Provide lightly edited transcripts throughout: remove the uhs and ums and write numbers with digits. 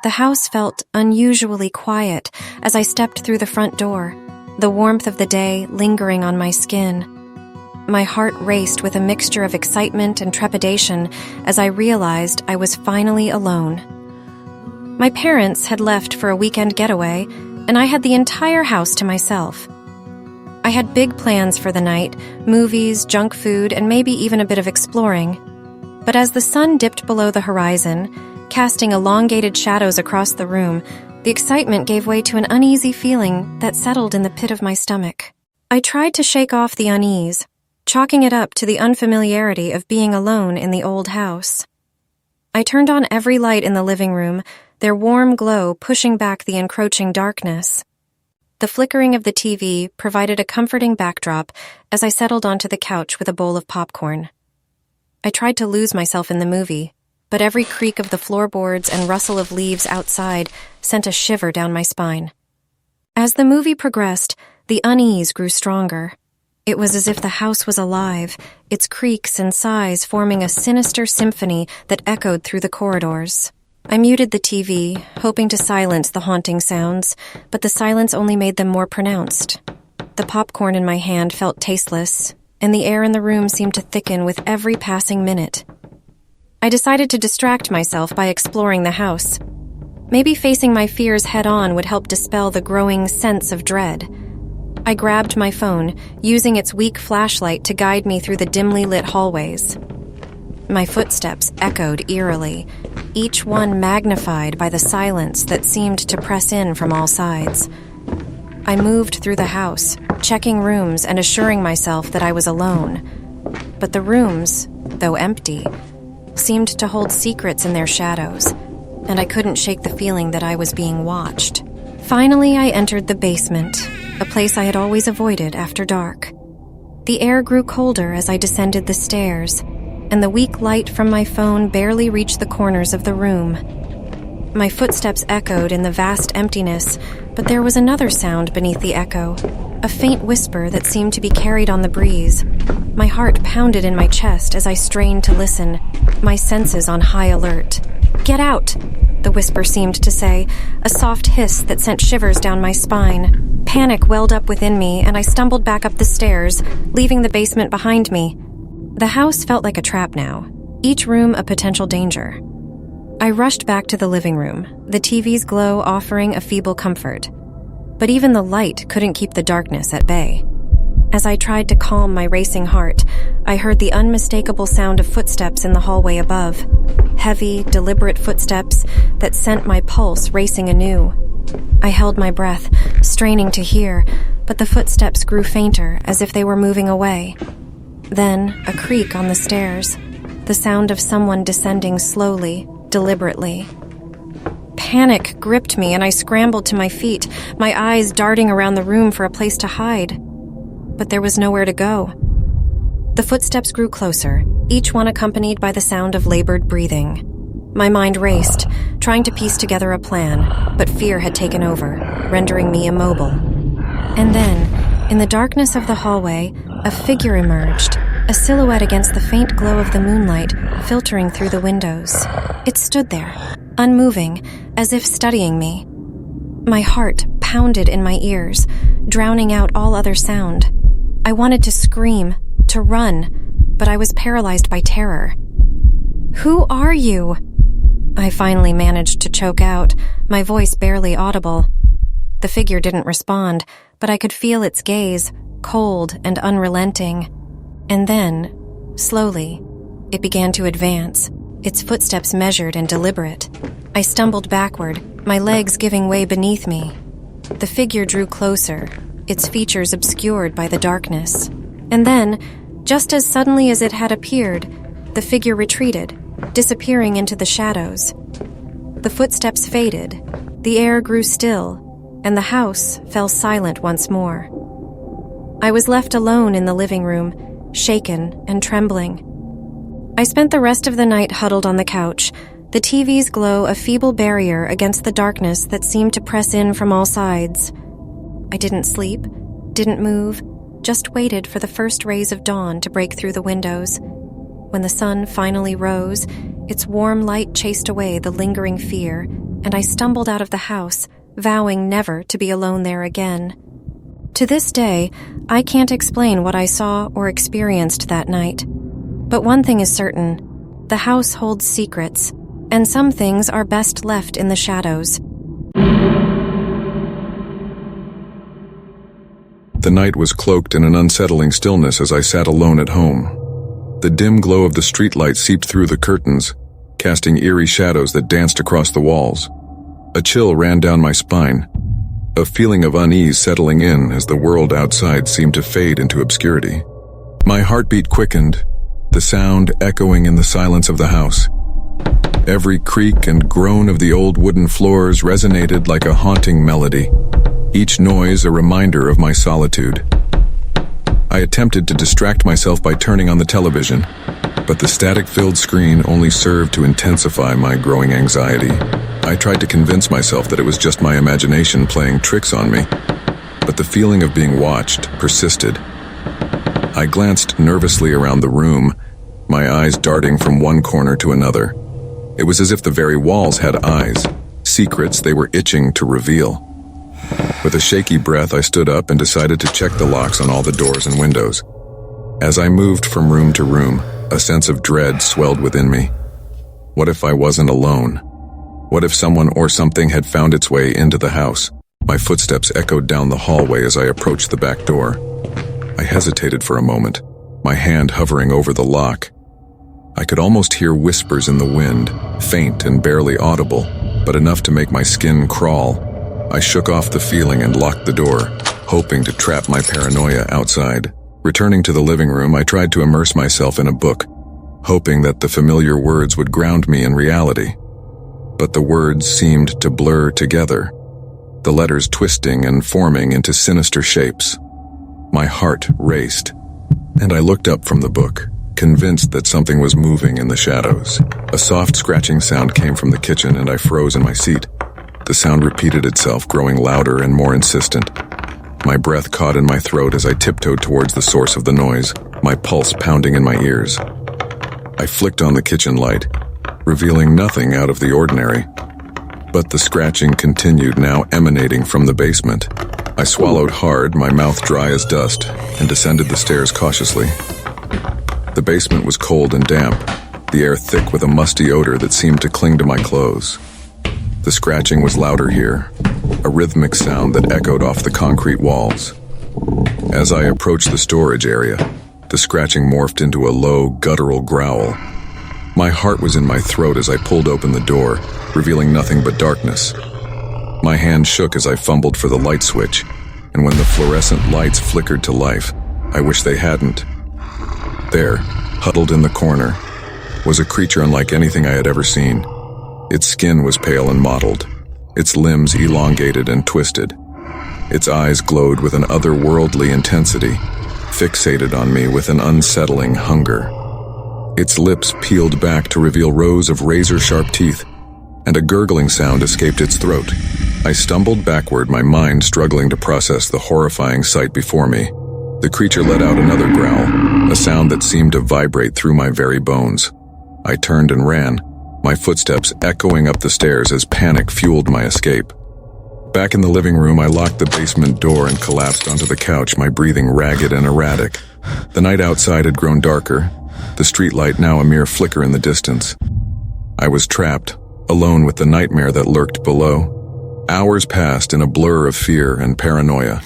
The house felt unusually quiet as I stepped through the front door, the warmth of the day lingering on my skin. My heart raced with a mixture of excitement and trepidation as I realized I was finally alone. My parents had left for a weekend getaway, and I had the entire house to myself. I had big plans for the night, movies, junk food, and maybe even a bit of exploring. But as the sun dipped below the horizon, casting elongated shadows across the room, the excitement gave way to an uneasy feeling that settled in the pit of my stomach. I tried to shake off the unease, chalking it up to the unfamiliarity of being alone in the old house. I turned on every light in the living room, their warm glow pushing back the encroaching darkness. The flickering of the TV provided a comforting backdrop as I settled onto the couch with a bowl of popcorn. I tried to lose myself in the movie, but every creak of the floorboards and rustle of leaves outside sent a shiver down my spine. As the movie progressed, the unease grew stronger. It was as if the house was alive, its creaks and sighs forming a sinister symphony that echoed through the corridors. I muted the TV, hoping to silence the haunting sounds, but the silence only made them more pronounced. The popcorn in my hand felt tasteless, and the air in the room seemed to thicken with every passing minute. I decided to distract myself by exploring the house. Maybe facing my fears head-on would help dispel the growing sense of dread. I grabbed my phone, using its weak flashlight to guide me through the dimly lit hallways. My footsteps echoed eerily, each one magnified by the silence that seemed to press in from all sides. I moved through the house, checking rooms and assuring myself that I was alone. But the rooms, though empty, seemed to hold secrets in their shadows, and I couldn't shake the feeling that I was being watched. Finally, I entered the basement, a place I had always avoided after dark. The air grew colder as I descended the stairs, and the weak light from my phone barely reached the corners of the room. My footsteps echoed in the vast emptiness, but there was another sound beneath the echo, a faint whisper that seemed to be carried on the breeze. My heart pounded in my chest as I strained to listen, my senses on high alert. "Get out!" the whisper seemed to say, a soft hiss that sent shivers down my spine. Panic welled up within me, and I stumbled back up the stairs, leaving the basement behind me. The house felt like a trap now, each room a potential danger. I rushed back to the living room, the TV's glow offering a feeble comfort. But even the light couldn't keep the darkness at bay. As I tried to calm my racing heart, I heard the unmistakable sound of footsteps in the hallway above. Heavy, deliberate footsteps that sent my pulse racing anew. I held my breath, straining to hear, but the footsteps grew fainter as if they were moving away. Then, a creak on the stairs, the sound of someone descending slowly, deliberately. Panic gripped me and I scrambled to my feet, my eyes darting around the room for a place to hide. But there was nowhere to go. The footsteps grew closer, each one accompanied by the sound of labored breathing. My mind raced, trying to piece together a plan, but fear had taken over, rendering me immobile. And then, in the darkness of the hallway, a figure emerged, a silhouette against the faint glow of the moonlight filtering through the windows. It stood there, unmoving, as if studying me. My heart pounded in my ears, drowning out all other sound. I wanted to scream, to run, but I was paralyzed by terror. "Who are you?" I finally managed to choke out, my voice barely audible. The figure didn't respond, but I could feel its gaze, cold and unrelenting. And then, slowly, it began to advance, its footsteps measured and deliberate. I stumbled backward, my legs giving way beneath me. The figure drew closer, its features obscured by the darkness. And then, just as suddenly as it had appeared, the figure retreated, disappearing into the shadows. The footsteps faded, the air grew still, and the house fell silent once more. I was left alone in the living room, shaken and trembling. I spent the rest of the night huddled on the couch, the TV's glow a feeble barrier against the darkness that seemed to press in from all sides. I didn't sleep, didn't move, just waited for the first rays of dawn to break through the windows. When the sun finally rose, its warm light chased away the lingering fear, and I stumbled out of the house, vowing never to be alone there again. To this day, I can't explain what I saw or experienced that night. But one thing is certain: the house holds secrets, and some things are best left in the shadows. The night was cloaked in an unsettling stillness as I sat alone at home. The dim glow of the streetlight seeped through the curtains, casting eerie shadows that danced across the walls. A chill ran down my spine, a feeling of unease settling in as the world outside seemed to fade into obscurity. My heartbeat quickened, the sound echoing in the silence of the house. Every creak and groan of the old wooden floors resonated like a haunting melody, each noise a reminder of my solitude. I attempted to distract myself by turning on the television, but the static-filled screen only served to intensify my growing anxiety. I tried to convince myself that it was just my imagination playing tricks on me, but the feeling of being watched persisted. I glanced nervously around the room, my eyes darting from one corner to another. It was as if the very walls had eyes, secrets they were itching to reveal. With a shaky breath, I stood up and decided to check the locks on all the doors and windows. As I moved from room to room, a sense of dread swelled within me. What if I wasn't alone? What if someone or something had found its way into the house? My footsteps echoed down the hallway as I approached the back door. I hesitated for a moment, my hand hovering over the lock. I could almost hear whispers in the wind, faint and barely audible, but enough to make my skin crawl. I shook off the feeling and locked the door, hoping to trap my paranoia outside. Returning to the living room, I tried to immerse myself in a book, hoping that the familiar words would ground me in reality. But the words seemed to blur together, the letters twisting and forming into sinister shapes. My heart raced, and I looked up from the book, convinced that something was moving in the shadows. A soft scratching sound came from the kitchen, and I froze in my seat. The sound repeated itself, growing louder and more insistent. My breath caught in my throat as I tiptoed towards the source of the noise, my pulse pounding in my ears. I flicked on the kitchen light, revealing nothing out of the ordinary. But the scratching continued, now emanating from the basement. I swallowed hard, my mouth dry as dust, and descended the stairs cautiously. The basement was cold and damp, the air thick with a musty odor that seemed to cling to my clothes. The scratching was louder here, a rhythmic sound that echoed off the concrete walls. As I approached the storage area, the scratching morphed into a low, guttural growl. My heart was in my throat as I pulled open the door, revealing nothing but darkness. My hand shook as I fumbled for the light switch, and when the fluorescent lights flickered to life, I wished they hadn't. There, huddled in the corner, was a creature unlike anything I had ever seen. Its skin was pale and mottled, its limbs elongated and twisted. Its eyes glowed with an otherworldly intensity, fixated on me with an unsettling hunger. Its lips peeled back to reveal rows of razor-sharp teeth, and a gurgling sound escaped its throat. I stumbled backward, my mind struggling to process the horrifying sight before me. The creature let out another growl, a sound that seemed to vibrate through my very bones. I turned and ran, my footsteps echoing up the stairs as panic fueled my escape. Back in the living room, I locked the basement door and collapsed onto the couch, my breathing ragged and erratic. The night outside had grown darker, the streetlight now a mere flicker in the distance. I was trapped, alone with the nightmare that lurked below. Hours passed in a blur of fear and paranoia.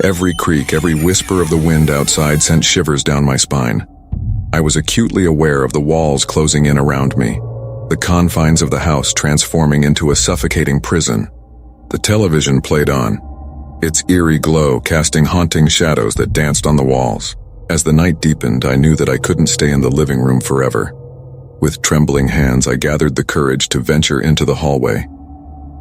Every creak, every whisper of the wind outside sent shivers down my spine. I was acutely aware of the walls closing in around me, the confines of the house transforming into a suffocating prison. The television played on, its eerie glow casting haunting shadows that danced on the walls. As the night deepened, I knew that I couldn't stay in the living room forever. With trembling hands, I gathered the courage to venture into the hallway.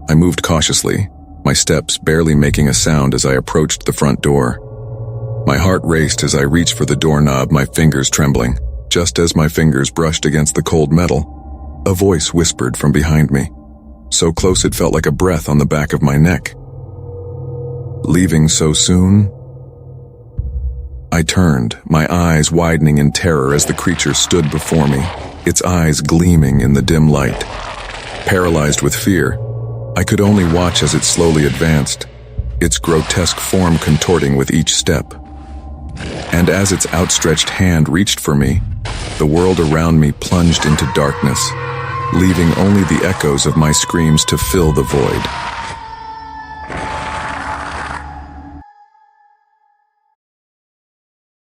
I moved cautiously, my steps barely making a sound as I approached the front door. My heart raced as I reached for the doorknob, my fingers trembling. Just as my fingers brushed against the cold metal, a voice whispered from behind me, so close it felt like a breath on the back of my neck. "Leaving so soon?" I turned, my eyes widening in terror as the creature stood before me, its eyes gleaming in the dim light. Paralyzed with fear, I could only watch as it slowly advanced, its grotesque form contorting with each step. And as its outstretched hand reached for me, the world around me plunged into darkness, leaving only the echoes of my screams to fill the void.